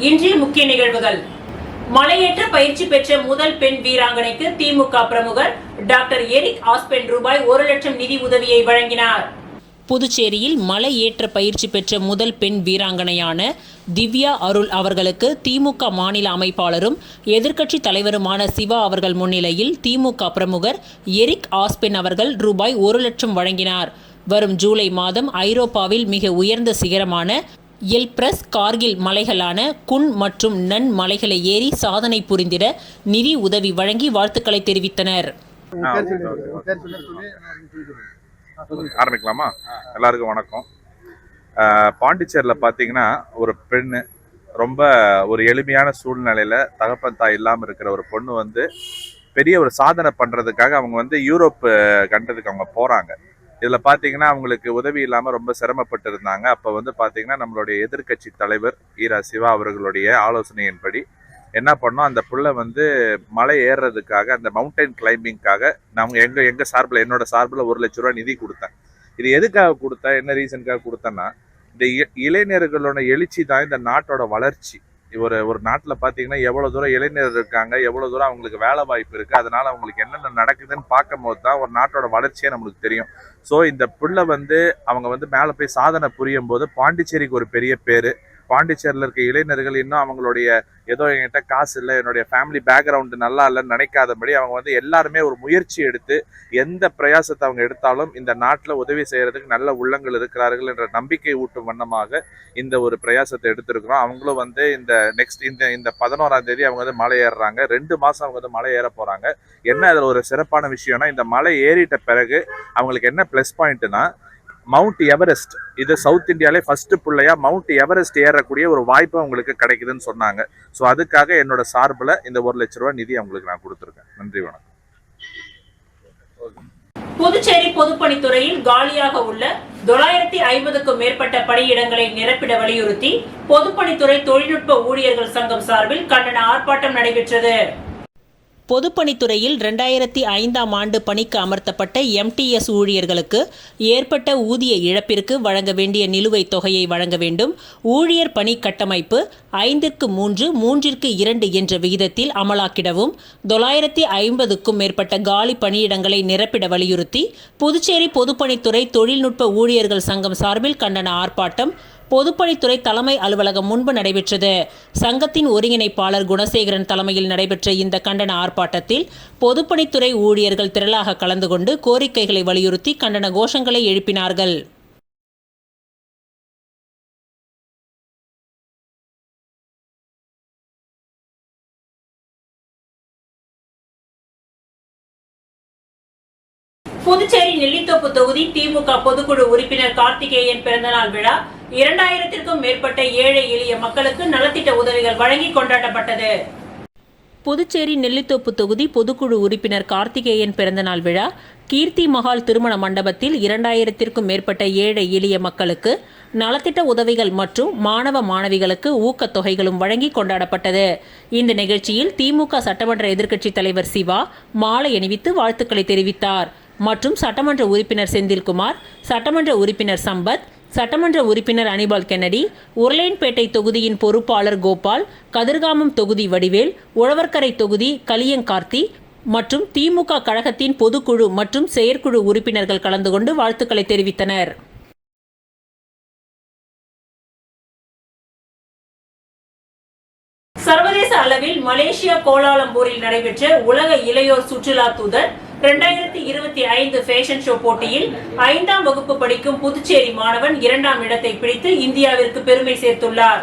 இன்றைய முக்கிய நிகழ்வுகள். மலையேற்ற பயிற்சி பெற்ற முதல் பெண் வீராங்கனைக்கு திமுக பிரமுகர் டாக்டர் எரிக் ஆஸ்பென் ரூபாய் 1 லட்சம் நிதி உதவியை வழங்கினார். புதுச்சேரியில் மலையேற்ற பயிற்சி பெற்ற முதல் பெண் வீராங்கனையான திவ்யா அருள் அவர்களுக்கு திமுக மாநில அமைப்பாளரும் எதிர்க்கட்சி தலைவருமான சிவா அவர்கள் முன்னிலையில் திமுக பிரமுகர் எரிக் ஆஸ்பென் அவர்கள் ரூபாய் 1 லட்சம் வழங்கினார். வரும் ஜூலை மாதம் ஐரோப்பாவில் மிக உயர்ந்த சிகரமான எல்பிரஸ் கார்கில் மலைகளான குன் மற்றும் நன் மலைகளை ஏறி சாதனை புரிந்திட நிதி உதவி வழங்கி வாழ்த்துக்களை தெரிவித்தனர். ஆரம்பிக்கலாமா? எல்லாருக்கும் வணக்கம். பாண்டிச்சேரியில் பார்த்தீங்கன்னா ஒரு பெண்ணு ரொம்ப ஒரு எளிமையான சூழ்நிலையில் தகப்பன் தாய் இல்லாமல் இருக்கிற ஒரு பொண்ணு பெரிய ஒரு சாதனை பண்ணுறதுக்காக அவங்க யூரோப் கண்டதுக்கு அவங்க போகிறாங்க. இதில் பார்த்தீங்கன்னா அவங்களுக்கு உதவி இல்லாமல் ரொம்ப சிரமப்பட்டு இருந்தாங்க. அப்போ பார்த்தீங்கன்னா நம்மளுடைய எதிர்கட்சி தலைவர் ஈரா சிவா அவர்களுடைய ஆலோசனையின்படி என்ன பண்ணோம், அந்த புள்ள மலை ஏறுறதுக்காக அந்த மவுண்டைன் கிளைம்பிங்காக நாங்கள் எங்கள் சார்பில் என்னோட சார்பில் 1 லட்ச ரூபா நிதி கொடுத்தேன். இது எதுக்காக கொடுத்தேன், என்ன ரீசனுக்காக கொடுத்தேன்னா, இந்த இளைஞர்களோட எழுச்சி தான் இந்த நாட்டோட வளர்ச்சி. ஒரு நாட்டில் பார்த்தீங்கன்னா எவ்வளோ தூரம் இளைஞர் இருக்காங்க, எவ்வளோ தூரம் அவங்களுக்கு வேலை வாய்ப்பு இருக்குது, அதனால் அவங்களுக்கு என்னென்ன நடக்குதுன்னு பார்க்கும் போது தான் ஒரு நாட்டோட வளர்ச்சியே நம்மளுக்கு தெரியும். ஸோ இந்த புள்ள அவங்க மேலே போய் சாதனை புரியும் போது பாண்டிச்சேரிக்கு ஒரு பெரிய பேர். பாண்டிச்சேரியில் இருக்க இளைஞர்கள் இன்னும் அவங்களுடைய ஏதோ என்கிட்ட காசு இல்லை, என்னுடைய ஃபேமிலி பேக்ரவுண்டு நல்லா இல்லைன்னு நினைக்காதபடி அவங்க எல்லாருமே ஒரு முயற்சி எடுத்து எந்த பிரயாசத்தை அவங்க எடுத்தாலும் இந்த நாட்டில் உதவி செய்கிறதுக்கு நல்ல உள்ளங்கள் இருக்கிறார்கள் என்ற நம்பிக்கை ஊட்டும் வண்ணமாக இந்த ஒரு பிரயாசத்தை எடுத்திருக்கிறோம். அவங்களும் இந்த நெக்ஸ்ட் இந்த 11ஆம் தேதி அவங்க மலை ஏறுறாங்க. 2 மாதம் அவங்க மலை ஏற போகிறாங்க. என்ன அதில் ஒரு சிறப்பான விஷயம்னா, இந்த மலை ஏறிட்ட பிறகு அவங்களுக்கு என்ன ப்ளஸ் பாயிண்ட்னா, மவுண்ட் எவரெஸ்ட், இது சவுத் இந்தியாவிலே ஃபர்ஸ்ட் புள்ளையா மவுண்ட் எவரெஸ்ட் ஏறக்கூடிய ஒரு வாய்ப்பு அவங்களுக்கு கிடைக்குதுன்னு சொன்னாங்க. ஸோ அதுக்காக என்னோட சார்பில் இந்த 1 லட்ச ரூபாய் நிதி அவங்களுக்கு நான் கொடுத்துருக்கேன். நன்றி, வணக்கம். புதுச்சேரி பொதுப்பணித்துறையில் காலியாக உள்ள 950க்கும் மேற்பட்ட பணியிடங்களை நிரப்பிட வலியுறுத்தி பொதுப்பணித்துறை தொழில்நுட்ப ஊழியர்கள் சங்கம் சார்பில் கண்டன ஆர்ப்பாட்டம் நடைபெற்றது. பொதுப்பணித்துறையில் 2005ஆம் ஆண்டு பணிக்கு அமர்த்தப்பட்ட MTS ஊழியர்களுக்கு ஏற்பட்ட ஊதிய இழப்பிற்கு வழங்க வேண்டிய நிலுவைத் தொகையை வழங்க வேண்டும். ஊழியர் பணி கட்டமைப்பு 5:3, 3:2 என்ற விகிதத்தில் அமலாக்கிடவும் 950க்கும் மேற்பட்ட காலி பணியிடங்களை நிரப்பிட வலியுறுத்தி புதுச்சேரி பொதுப்பணித்துறை தொழில்நுட்ப ஊழியர்கள் சங்கம் சார்பில் கண்டன ஆர்ப்பாட்டம் பொதுப்பணித்துறை தலைமை அலுவலகம் முன்பு நடைபெற்றது. சங்கத்தின் ஒருங்கிணைப்பாளர் குணசேகரன் தலைமையில் நடைபெற்ற இந்த கண்டன ஆர்ப்பாட்டத்தில் பொதுப்பணித்துறை ஊழியர்கள் திரளாக கலந்து கொண்டு கோரிக்கைகளை வலியுறுத்தி கண்டன கோஷங்களை எழுப்பினார்கள். புதுச்சேரி நெல்லித்தோப்பு தொகுதி திமுக பொதுக்குழு உறுப்பினர் கார்த்திகேயன் பிறந்தநாள் விழா 2000க்கும் மேற்பட்ட ஏழை எளிய மக்களுக்கு நலத்திட்ட உதவிகள் வழங்கி கொண்டாடப்பட்டது. புதுச்சேரி நெல்லித்தோப்பு தொகுதி பொதுக்குழு உறுப்பினர் கார்த்திகேயன் பிறந்தநாள் விழா கீர்த்தி மஹால் திருமண மண்டபத்தில் 2000க்கும் மேற்பட்ட ஏழை எளிய மக்களுக்கு நலத்திட்ட உதவிகள் மற்றும் மாணவ மாணவிகளுக்கு ஊக்கத்தொகைகளும் வழங்கி கொண்டாடப்பட்டது. இந்த நிகழ்ச்சியில் திமுக சட்டமன்ற எதிர்க்கட்சி தலைவர் சிவா மாலை அணிவித்து வாழ்த்துக்களை தெரிவித்தார். மற்றும் சட்டமன்ற உறுப்பினர் செந்தில்குமார், சட்டமன்ற உறுப்பினர் சம்பத், சட்டமன்ற உறுப்பினர் அனிபால் கென்னடி, உருளையன்பேட்டை தொகுதியின் பொறுப்பாளர் கோபால், கதிர்காமம் தொகுதி வடிவேல், உழவர்கரை தொகுதி கலியங்கார்த்தி மற்றும் திமுக கழகத்தின் பொதுக்குழு மற்றும் செயற்குழு உறுப்பினர்கள் கலந்து கொண்டு வாழ்த்துக்களை தெரிவித்தனர். சர்வதேச அளவில் மலேசியா கோலாலம்பூரில் நடைபெற்ற உலக இளையோர் சுற்றுலா தூதர் 2025 ஃபேஷன் ஷோ போட்டியில் 5ஆம் வகுப்பு படிக்கும் புதுச்சேரி மாணவன் 2ஆம் இடத்தை பிடித்து இந்தியாவிற்கு பெருமை சேர்த்துள்ளார்.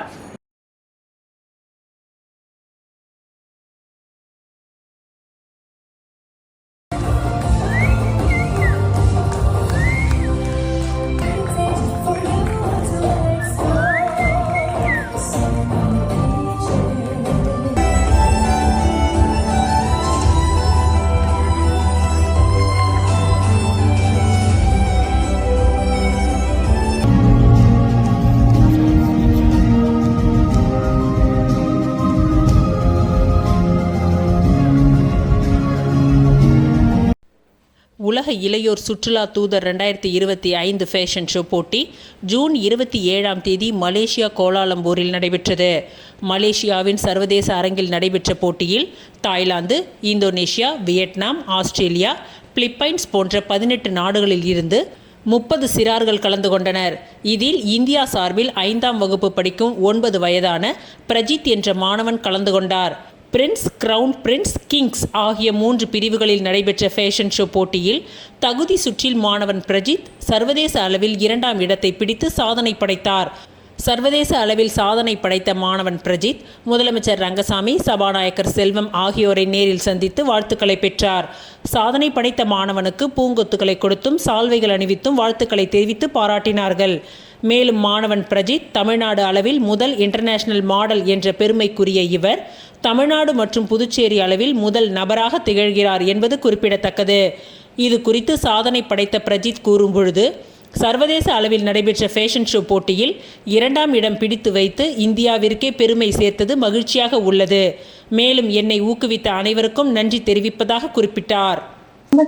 உலக இளையோர் சுற்றுலா தூதர் 2025 ஃபேஷன் ஷோ போட்டி ஜூன் 27ஆம் தேதி மலேசியா கோலாலம்பூரில் நடைபெற்றது. மலேசியாவின் சர்வதேச அரங்கில் நடைபெற்ற போட்டியில் Thailand, Indonesia, Vietnam, Australia, Philippines போன்ற 18 நாடுகளில் இருந்து 30 சிறார்கள் கலந்து கொண்டனர். இதில் இந்தியா சார்பில் 5ஆம் வகுப்பு படிக்கும் 9 வயதான பிரஜித் என்ற மாணவன் கலந்து கொண்டார். பிரின்ஸ், கிரவுன் பிரின்ஸ், கிங்ஸ் ஆகிய 3 பிரிவுகளில் நடைபெற்ற ஃபேஷன் ஷோ போட்டியில் தகுதி சுற்றில் மாணவன் பிரஜித் சர்வதேச அளவில் 2ஆம் இடத்தை பிடித்து சாதனை படைத்தார். சர்வதேச அளவில் சாதனை படைத்த மாணவன் பிரஜித் முதலமைச்சர் ரங்கசாமி, சபாநாயகர் செல்வம் ஆகியோரை நேரில் சந்தித்து வாழ்த்துக்களை பெற்றார். சாதனை படைத்த மாணவனுக்கு பூங்கொத்துக்களை கொடுத்தும் சால்வைகள் அணிவித்தும் வாழ்த்துக்களை தெரிவித்து பாராட்டினார்கள். மேலும் மாணவன் பிரஜித் தமிழ்நாடு அளவில் முதல் இன்டர்நேஷனல் மாடல் என்ற பெருமைக்குரிய இவர் தமிழ்நாடு மற்றும் புதுச்சேரி அளவில் முதல் நபராக திகழ்கிறார் என்பது குறிப்பிடத்தக்கது. இது குறித்து சாதனை படைத்த பிரஜித் கூறும்பொழுது, சர்வதேச அளவில் நடைபெற்ற ஃபேஷன் ஷோ போட்டியில் 2ஆம் இடம் பிடித்து வைத்து இந்தியாவிற்கே பெருமை சேர்த்தது மகிழ்ச்சியாக உள்ளது. மேலும் என்னை ஊக்குவித்த அனைவருக்கும் நன்றி தெரிவிப்பதாக குறிப்பிட்டார். ரொம்ப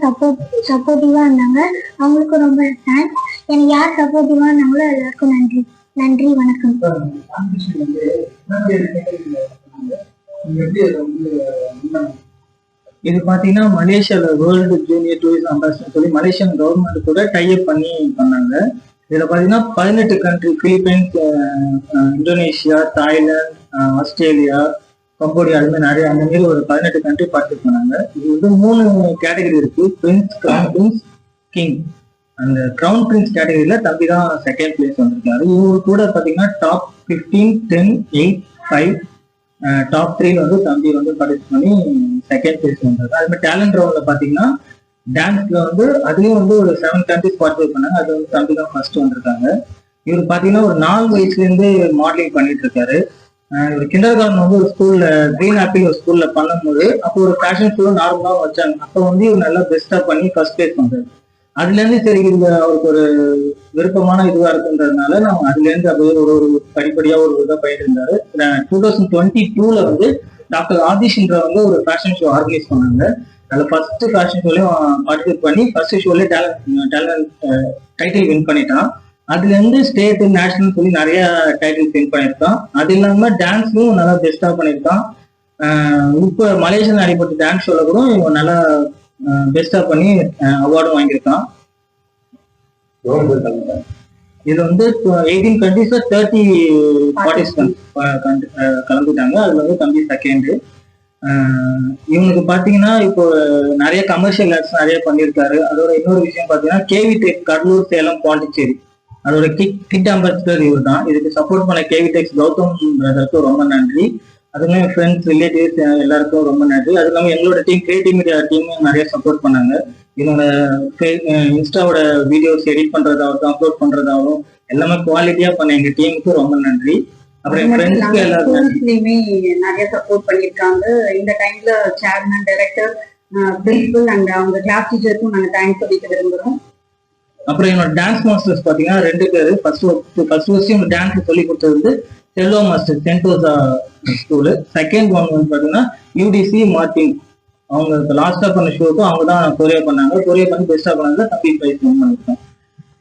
சப்போர்ட்டிவா இருந்தாங்க, அவங்களுக்கும் ரொம்ப தேங்க்ஸ். எனக்கு யார் சப்போர்ட்டிவா இருந்தாங்களோ எல்லாருக்கும் நன்றி. நன்றி, வணக்கம். இது பாத்தீங்கன்னா மலேசியால வேர்ல்டு ஜூனியர் டூரிஸ்ட் அம்பாசிடர் சொல்லி மலேசியன் கவர்மெண்ட் கூட டைப் பண்ணி பண்ணாங்க. இதுல பாத்தீங்கன்னா 18 country, Philippines, Indonesia, Thailand, Australia, Cambodia, அது மாதிரி நிறைய அந்த மாதிரி ஒரு 18 கண்ட்ரி பார்ட்டிசிபேட் பண்ணாங்க. இது வந்து 3 கேட்டகரி இருக்கு. Prince, crown prince, king. அந்த கிரவுன் பிரின்ஸ் கேட்டகரியில தம்பி தான் 2nd பிளேஸ் வந்திருக்காரு. இவரு கூட பாத்தீங்கன்னா டாப் 15, 10, 8, 5, டாப் 3 வந்து தம்பி வந்து பார்ட்டிசிபேட் பண்ணி 2nd பிளேஸ் வந்தாரு. அது மாதிரி டேலண்ட் ரவுண்ட்ல பாத்தீங்கன்னா டான்ஸ்ல வந்து அதுலயும் வந்து ஒரு 7 கண்ட்ரிஸ் பார்ட்டிசிபேட் பண்ணாங்க. அது வந்து தம்பி தான் ஃபர்ஸ்ட் வந்திருக்காங்க. இவர் பாத்தீங்கன்னா ஒரு 4 வயசுல இருந்து மாடலிங் பண்ணிட்டு இருக்காரு. இவர் கிண்டர் கார்டன் வந்து ஒரு ஸ்கூல்ல கிரீன் ஆப்பிள் ஒரு ஸ்கூல்ல பண்ணும்போது அப்போ ஒரு ஃபேஷன் ஷோ நார்மலா வச்சாங்க. அப்போ வந்து இவர் நல்லா பெஸ்டா பண்ணி ஃபர்ஸ்ட் பிளேஸ் பண்றாரு. அதுல இருந்து சரி இது அவருக்கு ஒரு விருப்பமான இதுவா இருக்குன்றதுனால நம்ம அதுல இருந்து அப்படியே ஒரு படிப்படியா ஒரு இதை போயிட்டு இருந்தாரு. 2022ல வந்து டாக்டர் ஆதிஷ்ன்ற வந்து ஒரு ஃபேஷன் ஷோ ஆர்கனைஸ் பண்ணாங்க. அதுல ஃபர்ஸ்ட் ஃபேஷன் ஷோலயும் பார்ட்டிசிபேட் பண்ணி ஃபர்ஸ்ட் ஷோல டேலண்ட் டைட்டில் வின் பண்ணிட்டான். அதுல இருந்து ஸ்டேட், நேஷனல் சொல்லி நிறைய டைட்டில் வின் பண்ணியிருக்கான். அது இல்லாம டான்ஸ்லயும் நல்லா பெஸ்டா பண்ணியிருக்கான். இப்ப மலேசியன் அடிப்பட்ட டான்ஸ் ஷோல கூட இவன் நல்லா பெஸ்டா பண்ணி அவார்டும் வாங்கியிருக்கான். இது வந்து 18 கண்ட்ரிஸ்ல 30 பார்ட்டிசிபென்ட்ஸ் கலந்துட்டாங்க. அதுல வந்து தம்பி 2nd. இவனுக்கு பாத்தீங்கன்னா இப்போ நிறைய கமர்ஷியல் ஆட்ஸ் நிறைய பண்ணியிருக்காரு. அதோட இன்னொரு விஷயம் பாத்தீங்கன்னா கேவி டெக் கடலூர், சேலம், பாண்டிச்சேரி அதோட கிட் அம்பாசிடர் இவர் தான். இதுக்கு சப்போர்ட் பண்ண கேவி டெக்ஸ் கௌதம் பிரதருக்கு ரொம்ப நன்றி. அதுமே ஃப்ரெண்ட்ஸ், ரிலேட்டிவ்ஸ் எல்லாருக்கும் ரொம்ப நன்றி. அது இல்லாமல் எங்களோட டீம், கிரியேட்டிவ் மீடியா டீமும் நிறைய சப்போர்ட் பண்ணாங்க. என்னோட இன்ஸ்டாவோட வீடியோஸ் எடிட் பண்றதாகட்டும், அப்லோட் பண்றதாகவும் எல்லாமே குவாலிட்டியா பண்ண எங்க டீமுக்கு ரொம்ப நன்றி. அப்புறம் ஃப்ரெண்ட்ஸ்க்கு எல்லாருமே நிறைய சப்போர்ட் பண்ணியிருக்காங்க. இந்த டைம்ல சேர்மன், டைரக்டர், பிரின்சிபல் அண்ட் அவங்க கிளாஸ் டீச்சருக்கும் நாங்கள் தேங்க்ஸ் சொல்லிக்க விரும்புகிறோம். அப்புறம் என்னோட டான்ஸ் மாஸ்டர்ஸ் பாத்தீங்கன்னா 2 பேரு. ஃபர்ஸ்ட் டான்ஸ் சொல்லி கொடுத்தது வந்து Selva master, Sentosa school. 2nd one வந்து பாத்தீங்கன்னா யூடிசி மார்டின். அவங்க லாஸ்டா பண்ண ஷோக்கும் அவங்க தான் கொரியா பண்ணாங்க. கொரியா பண்ணி பெஸ்டா பண்ணாங்க. தம்பி பிரைஸ் வின் பண்ணிருக்கோம்.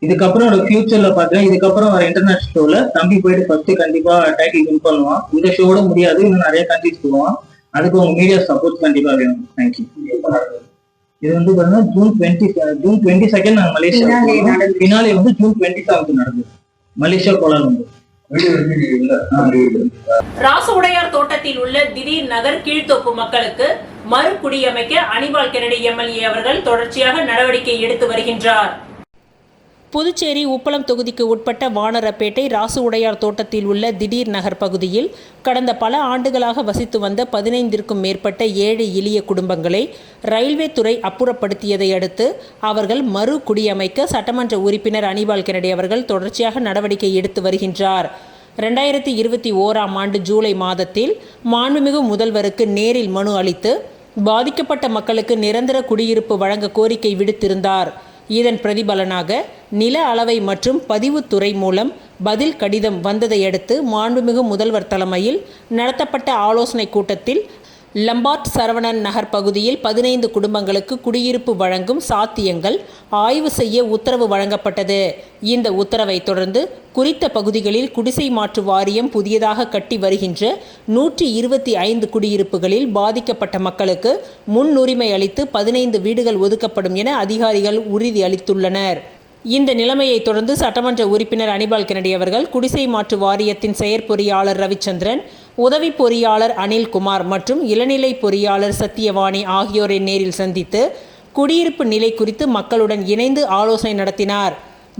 இதுக்கப்புறம் ஃபியூச்சர்ல பாத்தீங்கன்னா இதுக்கப்புறம் வர இன்டர்நேஷனல் ஷோல தம்பி போயிட்டு ஃபர்ஸ்ட் கண்டிப்பா டைட்டில் வின் பண்ணுவான். இந்த ஷோட முடியாது, இன்னும் நிறைய கண்ட்ரிஸ் போவான். அதுக்கு உங்க மீடியா சப்போர்ட் கண்டிப்பா வேணும். தேங்க்யூ. இது வந்து பாத்தீங்கன்னா ஜூன் 22 நாங்க மலேசியா பின்னாலே வந்து ஜூன் 27 நடந்தது மலேசியா கோலாலம்பூர். ராசு உடையார் தோட்டத்தில் உள்ள திடீர் நகர் கீழ்த்தோப்பு மக்களுக்கு மறு குடியமைக்க அனிபால் கென்னடி எம்எல்ஏ அவர்கள் தொடர்ச்சியாக நடவடிக்கை எடுத்து வருகின்றார். புதுச்சேரி உப்பளம் தொகுதிக்கு உட்பட்ட வானரப்பேட்டை ராசு உடையார் தோட்டத்தில் உள்ள திடீர் நகர் பகுதியில் கடந்த பல ஆண்டுகளாக வசித்து வந்த 15ற்கும் மேற்பட்ட ஏழை எளிய குடும்பங்களை ரயில்வே துறை அப்புறப்படுத்தியதை அடுத்து அவர்கள் மறு குடியமைக்க சட்டமன்ற உறுப்பினர் அனிபால் கென்னடி அவர்கள் தொடர்ச்சியாக நடவடிக்கை எடுத்து வருகின்றார். 2021ஆம் ஆண்டு ஜூலை மாதத்தில் மாண்புமிகு முதல்வருக்கு நேரில் மனு அளித்து பாதிக்கப்பட்ட மக்களுக்கு நிரந்தர குடியிருப்பு வழங்க கோரிக்கை விடுத்திருந்தார். இதன் பிரதிபலனாக நில அளவை மற்றும் பதிவுத்துறை மூலம் பதில் கடிதம் வந்ததை அடுத்து மாண்புமிகு முதல்வர் தலைமையில் நடத்தப்பட்ட ஆலோசனை கூட்டத்தில் லம்பார்ட் சரவணன் நகர் பகுதியில் 15 குடும்பங்களுக்கு குடியிருப்பு வழங்கும் சாத்தியங்கள் ஆய்வு செய்ய உத்தரவு வழங்கப்பட்டது. இந்த உத்தரவை தொடர்ந்து குறித்த பகுதிகளில் குடிசை மாற்று வாரியம் புதியதாக கட்டி வருகின்ற 125 குடியிருப்புகளில் பாதிக்கப்பட்ட மக்களுக்கு முன்னுரிமை அளித்து 15 வீடுகள் ஒதுக்கப்படும் என அதிகாரிகள் உறுதி அளித்துள்ளனர். இந்த நிலைமையை தொடர்ந்து சட்டமன்ற உறுப்பினர் அனிபால் கென்னடி அவர்கள் குடிசை மாற்று வாரியத்தின் செயற்பொறியாளர் ரவிச்சந்திரன், உதவி பொறியாளர் அனில்குமார் மற்றும் இளநிலை பொறியாளர் சத்தியவாணி ஆகியோரை நேரில் சந்தித்து குடியிருப்பு நிலை குறித்து மக்களுடன் இணைந்து ஆலோசனை நடத்தினார்.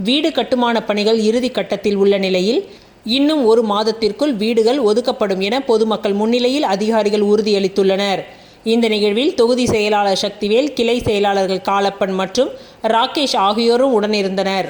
வீடு கட்டுமான பணிகள் இறுதி கட்டத்தில் உள்ள நிலையில் இன்னும் 1 மாதத்திற்குள் வீடுகள் ஒதுக்கப்படும் என பொதுமக்கள் முன்னிலையில் அதிகாரிகள் உறுதியளித்துள்ளனர். இந்த நிகழ்வில் தொகுதி செயலாளர் சக்திவேல், கிளை செயலாளர்கள் காலப்பன் மற்றும் ராகேஷ் ஆகியோரும் உடனிருந்தனர்.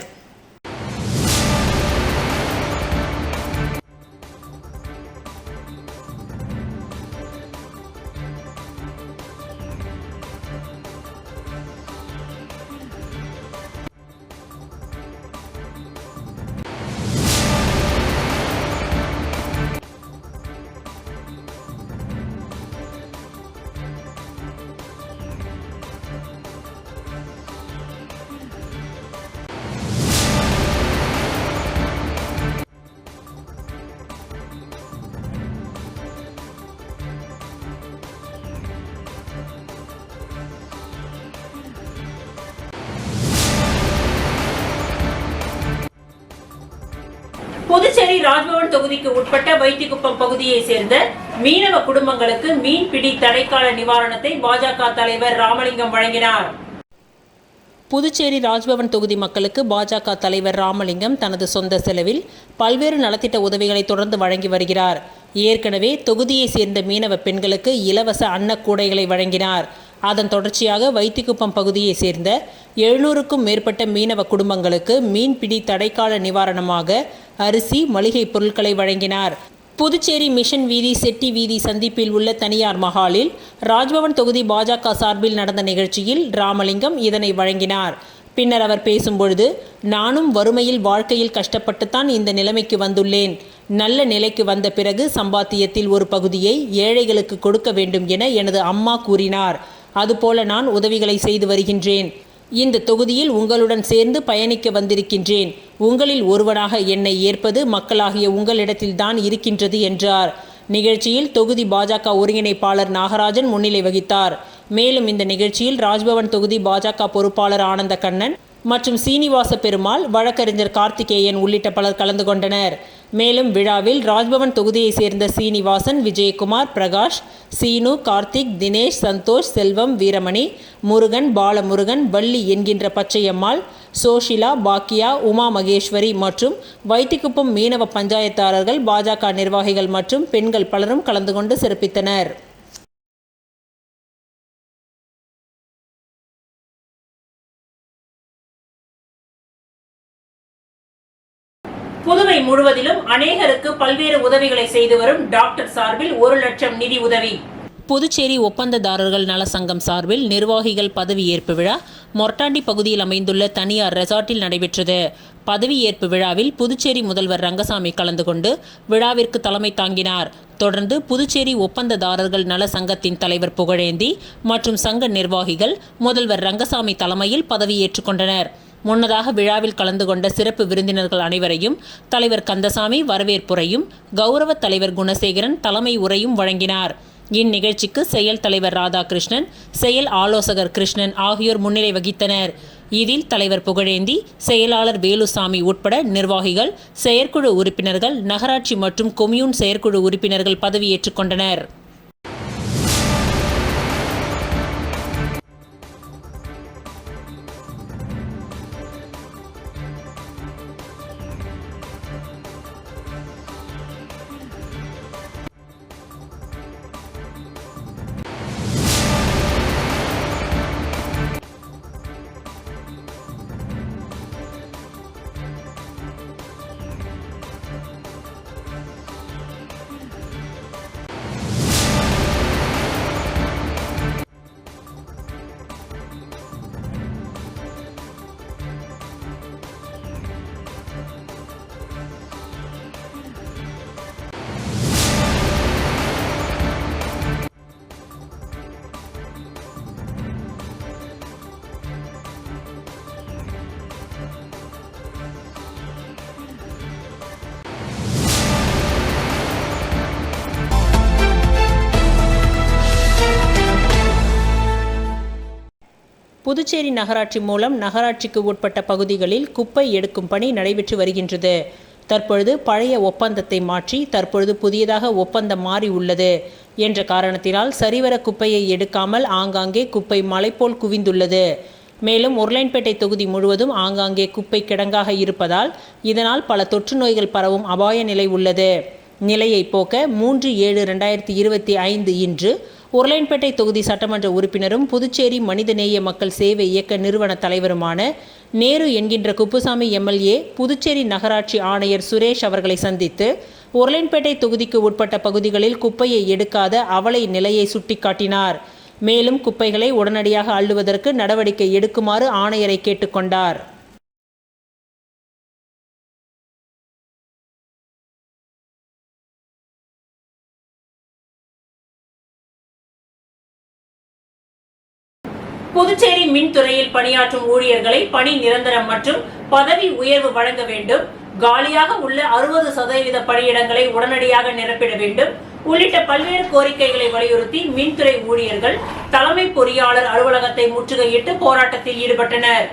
புதுச்சேரி ராஜ்பவன் தொகுதிக்கு உட்பட்ட வைத்திக்குப்பம் பகுதியை சேர்ந்த மீனவ குடும்பங்களுக்கு மீன்பிடி தடைக்கால நிவாரணத்தை பாஜக தலைவர் ராமலிங்கம் வழங்கினார். புதுச்சேரி ராஜ்பவன் தொகுதி மக்களுக்கு பாஜக தலைவர் ராமலிங்கம் தனது சொந்த செலவில் பல்வேறு நலத்திட்ட உதவிகளை தொடர்ந்து வழங்கி வருகிறார். ஏற்கனவே தொகுதியை சேர்ந்த மீனவ பெண்களுக்கு இலவச அன்னக்கூடைகளை வழங்கினார். அதன் தொடர்ச்சியாக வைத்திக்குப்பம் பகுதியை சேர்ந்த 700க்கும் மேற்பட்ட மீனவ குடும்பங்களுக்கு மீன்பிடி தடைக்கால நிவாரணமாக அரிசி, மளிகை பொருட்களை வழங்கினார். புதுச்சேரி மிஷன் வீதி, செட்டி வீதி சந்திப்பில் உள்ள தனியார் மஹாலில் ராஜ்பவன் தொகுதி பாஜக சார்பில் நடந்த நிகழ்ச்சியில் ராமலிங்கம் இதனை வழங்கினார். பின்னர் அவர் பேசும்பொழுது, நானும் வறுமையில் வாழ்க்கையில் கஷ்டப்பட்டுத்தான் இந்த நிலைமைக்கு வந்துள்ளேன். நல்ல நிலைக்கு வந்த பிறகு சம்பாத்தியத்தில் ஒரு பகுதியை ஏழைகளுக்கு கொடுக்க வேண்டும் என எனது அம்மா கூறினார். அதுபோல நான் உதவிகளை செய்து வருகின்றேன். இந்த தொகுதியில் உங்களுடன் சேர்ந்து பயணிக்க வந்திருக்கின்றேன். உங்களில் ஒருவனாக என்னை ஏற்பது மக்களாகிய உங்களிடத்தில்தான் இருக்கின்றது என்றார். நிகழ்ச்சியில் தொகுதி பாஜக ஒருங்கிணைப்பாளர் நாகராஜன் முன்னிலை வகித்தார். மேலும் இந்த நிகழ்ச்சியில் ராஜ்பவன் தொகுதி பாஜக பொறுப்பாளர் ஆனந்த கண்ணன் மற்றும் சீனிவாச பெருமாள், வழக்கறிஞர் கார்த்திகேயன் உள்ளிட்ட பலர் கலந்து கொண்டனர். மேலும் விழாவில் ராஜ்பவன் தொகுதியை சேர்ந்த சீனிவாசன், விஜயகுமார், பிரகாஷ், சீனு, கார்த்திக், தினேஷ், சந்தோஷ், செல்வம், வீரமணி, முருகன், பாலமுருகன், வள்ளி என்கின்ற பச்சையம்மாள், சோஷிலா, பாக்கியா, உமா மகேஸ்வரி மற்றும் வைத்திக்குப்பம் மீனவ பஞ்சாயத்தாளர்கள், பாஜக நிர்வாகிகள் மற்றும் பெண்கள் பலரும் கலந்து கொண்டு சிறப்பித்தனர். புதுவை முழுவதிலும் அநேகருக்கு பல்வேறு உதவிகளை செய்து வரும் டாக்டர் சார்பில் 1 லட்சம் நிதி உதவி. புதுச்சேரி ஒப்பந்ததாரர்கள் நல சங்கம் சார்பில் நிர்வாகிகள் பதவியேற்பு விழா மொரட்டாண்டி பகுதியில் அமைந்துள்ள தனியார் ரெசார்ட்டில் நடைபெற்றது. பதவியேற்பு விழாவில் புதுச்சேரி முதல்வர் ரங்கசாமி கலந்து கொண்டு விழாவிற்கு தலைமை தாங்கினார். தொடர்ந்து புதுச்சேரி ஒப்பந்ததாரர்கள் நல சங்கத்தின் தலைவர் புகழேந்தி மற்றும் சங்க நிர்வாகிகள் முதல்வர் ரங்கசாமி தலைமையில் பதவியேற்றுக் கொண்டனர். முன்னதாக விழாவில் கலந்து கொண்ட சிறப்பு விருந்தினர்கள் அனைவரையும் தலைவர் கந்தசாமி வரவேற்புரையும், கௌரவ தலைவர் குணசேகரன் தலைமை உரையும் வழங்கினார். இந்நிகழ்ச்சிக்கு செயல் தலைவர் ராதாகிருஷ்ணன், செயல் ஆலோசகர் கிருஷ்ணன் ஆகியோர் முன்னிலை வகித்தனர். இதில் தலைவர் புகழேந்தி, செயலாளர் வேலுசாமி உட்பட நிர்வாகிகள், செயற்குழு உறுப்பினர்கள், நகராட்சி மற்றும் கொம்யூன் செயற்குழு உறுப்பினர்கள் பதவியேற்றுக் கொண்டனர். புதுச்சேரி நகராட்சி மூலம் நகராட்சிக்கு உட்பட்ட பகுதிகளில் குப்பை எடுக்கும் பணி நடைபெற்று வருகின்றது. தற்பொழுது பழைய ஒப்பந்தத்தை மாற்றி தற்பொழுது புதியதாக ஒப்பந்தம் மாறி உள்ளது என்ற காரணத்தினால் சரிவர குப்பையை எடுக்காமல் ஆங்காங்கே குப்பை மலை போல் குவிந்துள்ளது. மேலும் உருளையன்பேட்டை தொகுதி முழுவதும் ஆங்காங்கே குப்பை கிடங்காக இருப்பதால் இதனால் பல தொற்று நோய்கள் பரவும் அபாய நிலை உள்ளது. நிலையை போக்க 3/7/2025 இன்று உருளையன்பேட்டை தொகுதி சட்டமன்ற உறுப்பினரும் புதுச்சேரி மனிதநேய மக்கள் சேவை இயக்க நிறுவன தலைவருமான நேரு என்கின்ற குப்புசாமி எம்எல்ஏ புதுச்சேரி நகராட்சி ஆணையர் சுரேஷ் அவர்களை சந்தித்து உருளையன்பேட்டை தொகுதிக்கு உட்பட்ட பகுதிகளில் குப்பையை எடுக்காத அவலை நிலையை சுட்டிக்காட்டினார். மேலும் குப்பைகளை உடனடியாக அள்ளுவதற்கு நடவடிக்கை எடுக்குமாறு ஆணையரை கேட்டுக்கொண்டார். புதுச்சேரி மின்துறையில் பணியாற்றும் ஊழியர்களை பணி நிரந்தரம் மற்றும் பதவி உயர்வு வழங்க வேண்டும், காலியாக உள்ள 60% பணியிடங்களை உடனடியாக நிரப்பிட வேண்டும் உள்ளிட்ட பல்வேறு கோரிக்கைகளை வலியுறுத்தி மின்துறை ஊழியர்கள் தலைமை பொறியாளர் அலுவலகத்தை முற்றுகையிட்டு போராட்டத்தில் ஈடுபட்டனர்.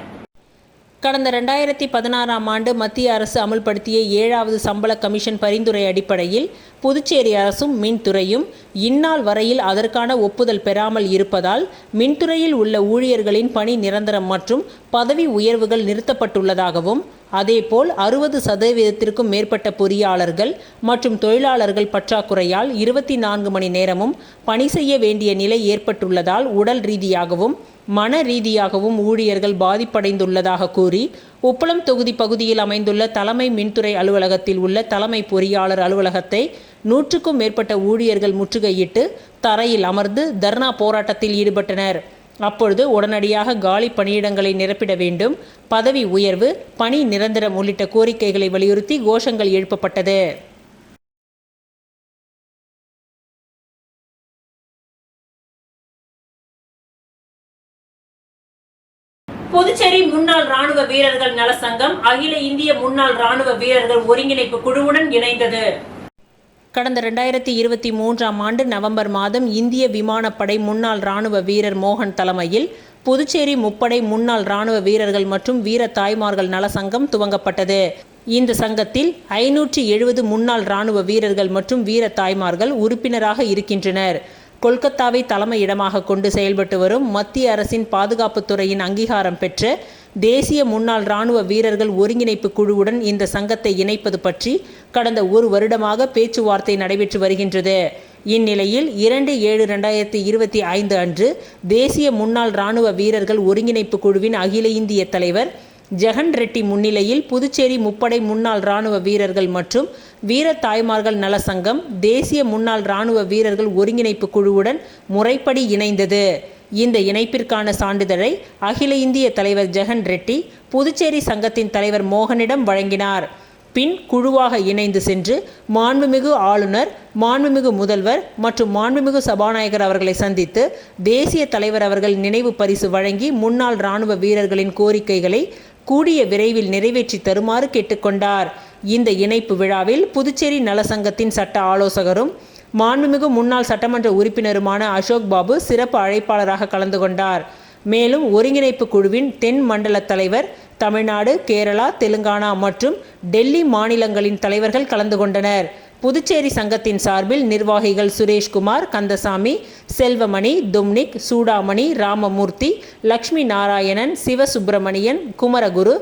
கடந்த 2016ஆம் ஆண்டு மத்திய அரசு அமல்படுத்திய 7வது சம்பள கமிஷன் பரிந்துரை அடிப்படையில் புதுச்சேரி அரசும் மின்துறையும் இந்நாள் வரையில் அதற்கான ஒப்புதல் பெறாமல் இருப்பதால் மின்துறையில் உள்ள ஊழியர்களின் பணி நிரந்தரம் மற்றும் பதவி உயர்வுகள் நிறுத்தப்பட்டுள்ளதாகவும், அதேபோல் 60%த்திற்கும் மேற்பட்ட பொறியாளர்கள் மற்றும் தொழிலாளர்கள் பற்றாக்குறையால் 24 மணி நேரமும் பணி செய்ய வேண்டிய நிலை ஏற்பட்டுள்ளதால் உடல் ரீதியாகவும் மன ரீதியாகவும் ஊழியர்கள் பாதிப்படைந்துள்ளதாக கூறி உப்பளம் தொகுதி பகுதியில் அமைந்துள்ள தலைமை மின்துறை அலுவலகத்தில் உள்ள தலைமை பொறியாளர் அலுவலகத்தை 100க்கும் மேற்பட்ட ஊழியர்கள் முற்றுகையிட்டு தரையில் அமர்ந்து தர்ணா போராட்டத்தில் ஈடுபட்டனர். அப்பொழுது உடனடியாக காலி பணியிடங்களை நிரப்பிட வேண்டும், பதவி உயர்வு, பணி நிரந்தரம் உள்ளிட்ட கோரிக்கைகளை வலியுறுத்தி கோஷங்கள் எழுப்பப்பட்டது. புதுச்சேரி முன்னாள் ராணுவ வீரர்கள் நல சங்கம் அகில இந்திய முன்னாள் ராணுவ வீரர்கள் ஒருங்கிணைப்பு குழுவுடன் இணைந்தது. கடந்த 2023ஆம் ஆண்டு நவம்பர் மாதம் இந்திய விமானப்படை முன்னாள் ராணுவ வீரர் மோகன் தலைமையில் புதுச்சேரி முப்படை முன்னாள் ராணுவ வீரர்கள் மற்றும் வீர தாய்மார்கள் நல சங்கம் துவங்கப்பட்டது. இந்த சங்கத்தில் 570 முன்னாள் ராணுவ வீரர்கள் மற்றும் வீர தாய்மார்கள் உறுப்பினராக இருக்கின்றனர். கொல்கத்தாவை தலைமையிடமாக கொண்டு செயல்பட்டு வரும் மத்திய அரசின் பாதுகாப்புத்துறையின் அங்கீகாரம் பெற்ற தேசிய முன்னாள் ராணுவ வீரர்கள் ஒருங்கிணைப்பு குழுவுடன் இந்த சங்கத்தை இணைப்பது பற்றி கடந்த 1 வருடமாக பேச்சுவார்த்தை நடைபெற்று வருகின்றது. இந்நிலையில் 2/7/2025 அன்று தேசிய முன்னாள் ராணுவ வீரர்கள் ஒருங்கிணைப்பு குழுவின் அகில இந்திய தலைவர் ஜெகன் ரெட்டி முன்னிலையில் புதுச்சேரி முப்படை முன்னாள் ராணுவ வீரர்கள் மற்றும் வீர தாய்மார்கள் நல சங்கம் தேசிய முன்னாள் ராணுவ வீரர்கள் ஒருங்கிணைப்பு குழுவுடன் முறைப்படி இணைந்தது. இந்த இணைப்பிற்கான சான்றிதழை அகில இந்திய தலைவர் ஜெகன் ரெட்டி புதுச்சேரி சங்கத்தின் தலைவர் மோகனிடம் வழங்கினார். பின் குழுவாக இணைந்து சென்று மாண்புமிகு ஆளுநர், மாண்புமிகு முதல்வர் மற்றும் மாண்புமிகு சபாநாயகர் அவர்களை சந்தித்து தேசிய தலைவர் அவர்கள் நினைவு பரிசு வழங்கி முன்னாள் ராணுவ வீரர்களின் கோரிக்கைகளை கூடிய விரைவில் நிறைவேற்றி தருமாறு கேட்டுக்கொண்டார். இந்த இணைப்பு விழாவில் புதுச்சேரி நலசங்கத்தின் சட்ட ஆலோசகரும் மாண்புமிகு முன்னாள் சட்டமன்ற உறுப்பினருமான அசோக் பாபு சிறப்பு அழைப்பாளராக கலந்து கொண்டார். மேலும் ஒருங்கிணைப்பு குழுவின் தென் மண்டல தலைவர், தமிழ்நாடு, கேரளா, தெலுங்கானா மற்றும் டெல்லி மாநிலங்களின் தலைவர்கள் கலந்து கொண்டனர். புதுச்சேரி சங்கத்தின் சார்பில் நிர்வாகிகள் சுரேஷ்குமார், கந்தசாமி, செல்வமணி, தும்னிக், சூடாமணி, ராமமூர்த்தி, லக்ஷ்மி நாராயணன், சிவசுப்பிரமணியன், குமரகுரு,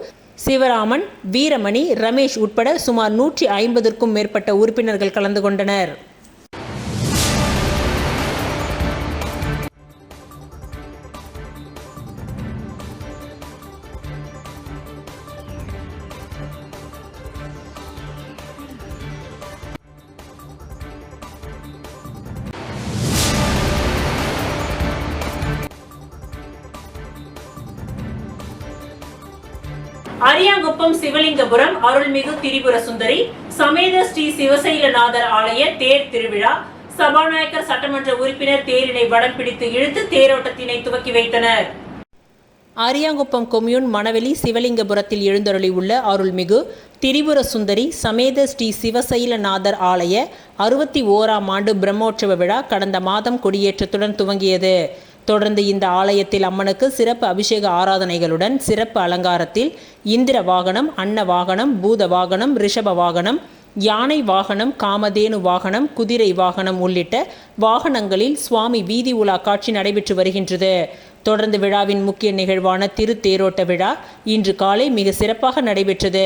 சிவராமன், வீரமணி, ரமேஷ் உட்பட சுமார் 150க்கும் மேற்பட்ட உறுப்பினர்கள் கலந்து கொண்டனர். அரியாங்குப்பம் சிவலிங்கபுரம் அருள்மிகு திரிபுர சுந்தரி சமேத ஸ்ரீ சிவசைலநாதர் ஆலய தேர் திருவிழா. சபாநாயகர், சட்டமன்ற உறுப்பினர் தேரினை வடம் பிடித்து இழுத்து தேரோட்டத்தினை துவக்கி வைத்தனர். அரியாங்குப்பம் கொம்யூன் மணவெளி சிவலிங்கபுரத்தில் எழுந்தருளி உள்ள அருள்மிகு திரிபுர சுந்தரி சமேத ஸ்ரீ சிவசைலநாதர் ஆலய 61ஆம் ஆண்டு பிரம்மோற்சவ விழா கடந்த மாதம் கொடியேற்றத்துடன் துவங்கியது. தொடர்ந்து இந்த ஆலயத்தில் அம்மனுக்கு சிறப்பு அபிஷேக ஆராதனைகளுடன் சிறப்பு அலங்காரத்தில் இந்திர வாகனம், அன்ன வாகனம், பூத வாகனம், ரிஷப வாகனம், யானை வாகனம், காமதேனு வாகனம், குதிரை வாகனம் உள்ளிட்ட வாகனங்களில் சுவாமி வீதி உலா காட்சி நடைபெற்று வருகின்றது. தொடர்ந்து விழாவின் முக்கிய நிகழ்வான திருத்தேரோட்ட விழா இன்று காலை மிக சிறப்பாக நடைபெற்றது.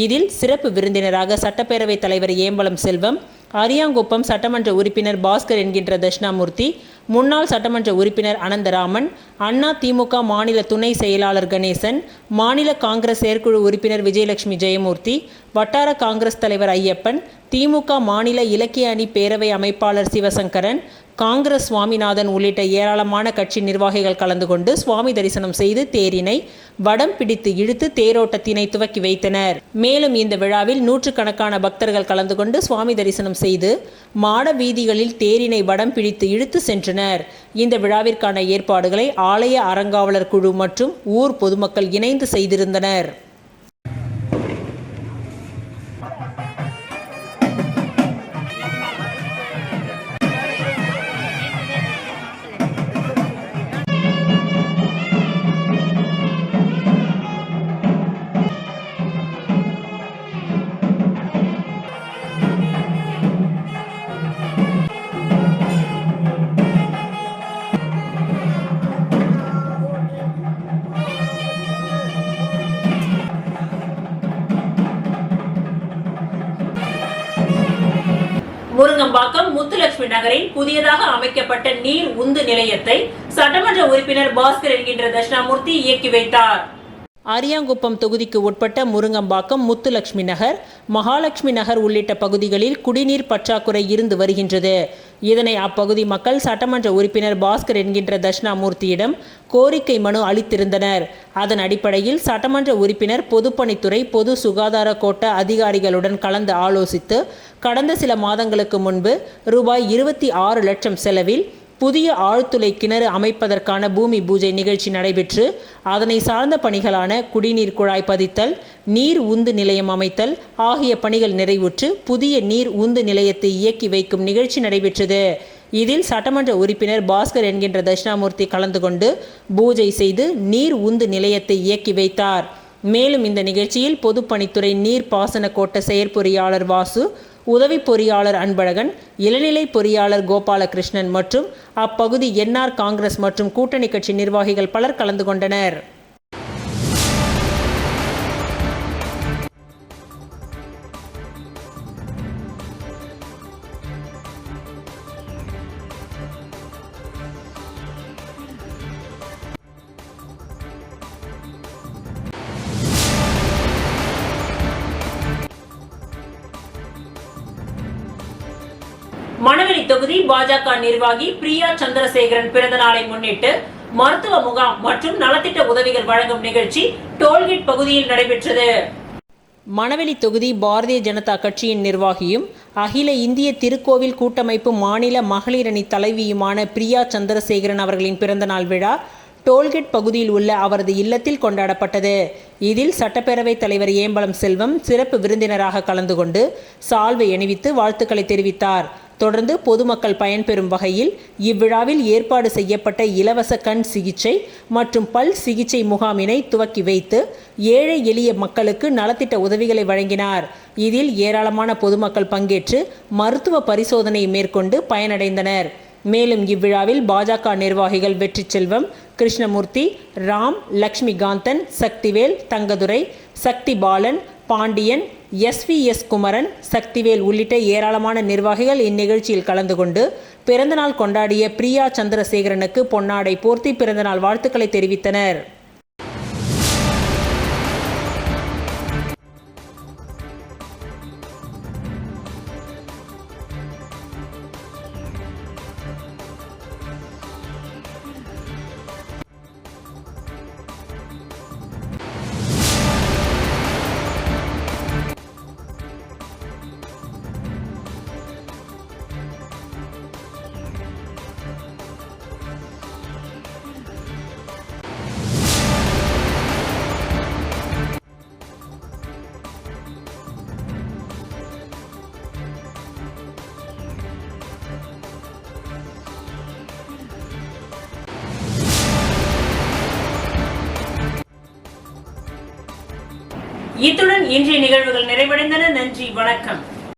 இதில் சிறப்பு விருந்தினராக சட்டப்பேரவைத் தலைவர் ஏம்பலம் செல்வம், அரியாங்குப்பம் சட்டமன்ற உறுப்பினர் பாஸ்கர் என்கின்ற தட்சிணாமூர்த்தி, முன்னாள் சட்டமன்ற உறுப்பினர் அனந்தராமன், அண்ணா திமுக மாநில துணை செயலாளர் கணேசன், மாநில காங்கிரஸ் செயற்குழு உறுப்பினர் விஜயலட்சுமி ஜெயமூர்த்தி, வட்டார காங்கிரஸ் தலைவர் ஐயப்பன், திமுக மாநில இலக்கிய அணி பேரவை அமைப்பாளர் சிவசங்கரன், காங்கிரஸ் சுவாமிநாதன் உள்ளிட்ட ஏராளமான கட்சி நிர்வாகிகள் கலந்து கொண்டு சுவாமி தரிசனம் செய்து தேரினை வடம் பிடித்து இழுத்து தேரோட்டத்தினை துவக்கி வைத்தனர். மேலும் இந்த விழாவில் நூற்றுக்கணக்கான பக்தர்கள் கலந்து கொண்டு சுவாமி தரிசனம் செய்து மாட வீதிகளில் தேரினை வடம் பிடித்து இழுத்து சென்றனர். இந்த விழாவிற்கான ஏற்பாடுகளை ஆலய அறங்காவலர் குழு மற்றும் ஊர் பொதுமக்கள் இணைந்து செய்திருந்தனர். முருங்கம்பாக்கம் முத்துலட்சுமி நகரில் புதியதாக அமைக்கப்பட்ட நீர் உந்து நிலையத்தை சட்டமன்ற உறுப்பினர் பாஸ்கர் என்கின்ற தட்சிணாமூர்த்தி இயக்கி வைத்தார். அரியாங்குப்பம் தொகுதிக்கு உட்பட்ட முருங்கம்பாக்கம், முத்துலட்சுமி நகர், மகாலட்சுமி நகர் உள்ளிட்ட பகுதிகளில் குடிநீர் பற்றாக்குறை இருந்து வருகின்றது. இதனை அப்பகுதி மக்கள் சட்டமன்ற உறுப்பினர் பாஸ்கர் என்கின்ற தட்சிணாமூர்த்தியிடம் கோரிக்கை மனு அளித்திருந்தனர். அதன் அடிப்படையில் சட்டமன்ற உறுப்பினர் பொதுப்பணித்துறை, பொது சுகாதார கோட்ட அதிகாரிகளுடன் கலந்து ஆலோசித்து கடந்த சில மாதங்களுக்கு முன்பு ரூபாய் 26 லட்சம் செலவில் புதிய ஆழ்துளை கிணறு அமைப்பதற்கான பூமி பூஜை நிகழ்ச்சி நடைபெற்று அதனை சார்ந்த பணிகளான குடிநீர் குழாய் பதித்தல், நீர் உந்து நிலையம் அமைத்தல் ஆகிய பணிகள் நிறைவுற்று புதிய நீர் உந்து நிலையத்தை இயக்கி வைக்கும் நிகழ்ச்சி நடைபெற்றது. இதில் சட்டமன்ற உறுப்பினர் பாஸ்கர் என்கின்ற தட்சிணாமூர்த்தி கலந்து கொண்டு பூஜை செய்து நீர் உந்து நிலையத்தை இயக்கி வைத்தார். மேலும் இந்த நிகழ்ச்சியில் பொதுப்பணித்துறை நீர்ப்பாசன கோட்ட செயற்பொறியாளர் வாசு, உதவி பொறியாளர் அன்பழகன், இளநிலை பொறியாளர் கோபாலகிருஷ்ணன் மற்றும் அப்பகுதி என்ஆர் காங்கிரஸ் மற்றும் கூட்டணி கட்சி நிர்வாகிகள் பலர் கலந்து கொண்டனர். மணவெளி தொகுதி பாஜக நிர்வாகி பிரியா சந்திரசேகரன் பிறந்த நாளை முன்னிட்டு மருத்துவ முகாம் மற்றும் நலத்திட்ட உதவிகள் வழங்கும் நிகழ்ச்சி டோல்கேட் பகுதியில் நடைபெற்றது. மணவெளி தொகுதி பாரதிய ஜனதா கட்சியின் நிர்வாகியும் அகில இந்திய திருக்கோவில் கூட்டமைப்பு மாநில மகளிர் அணி தலைவியுமான பிரியா சந்திரசேகரன் அவர்களின் பிறந்தநாள் விழா டோல்கேட் பகுதியில் உள்ள அவரது இல்லத்தில் கொண்டாடப்பட்டது. இதில் சட்டப்பேரவைத் தலைவர் ஏம்பலம் செல்வம் சிறப்பு விருந்தினராக கலந்து கொண்டு சால்வை அணிவித்து வாழ்த்துக்களை தெரிவித்தார். தொடர்ந்து பொதுமக்கள் பயன்பெறும் வகையில் இவ்விழாவில் ஏற்பாடு செய்யப்பட்ட இலவச கண் சிகிச்சை மற்றும் பல் சிகிச்சை முகாமினை துவக்கி வைத்து ஏழை எளிய மக்களுக்கு நலத்திட்ட உதவிகளை வழங்கினார். இதில் ஏராளமான பொதுமக்கள் பங்கேற்று மருத்துவ பரிசோதனை மேற்கொண்டு பயனடைந்தனர். மேலும் இவ்விழாவில் பாஜக நிர்வாகிகள் வெற்றி செல்வம், கிருஷ்ணமூர்த்தி, ராம், லக்ஷ்மிகாந்தன், சக்திவேல், தங்கதுரை, சக்தி பாலன், பாண்டியன், SVS குமரன், சக்திவேல் உள்ளிட்ட ஏராளமான நிர்வாகிகள் இந்நிகழ்ச்சியில் கலந்து கொண்டு பிறந்தநாள் கொண்டாடிய பிரியா சந்திரசேகரனுக்கு பொன்னாடை போர்த்தி பிறந்தநாள் வாழ்த்துக்களை தெரிவித்தனர். இத்துடன் இன்றைய நிகழ்வுகள் நிறைவடைந்தன. நன்றி, வணக்கம்.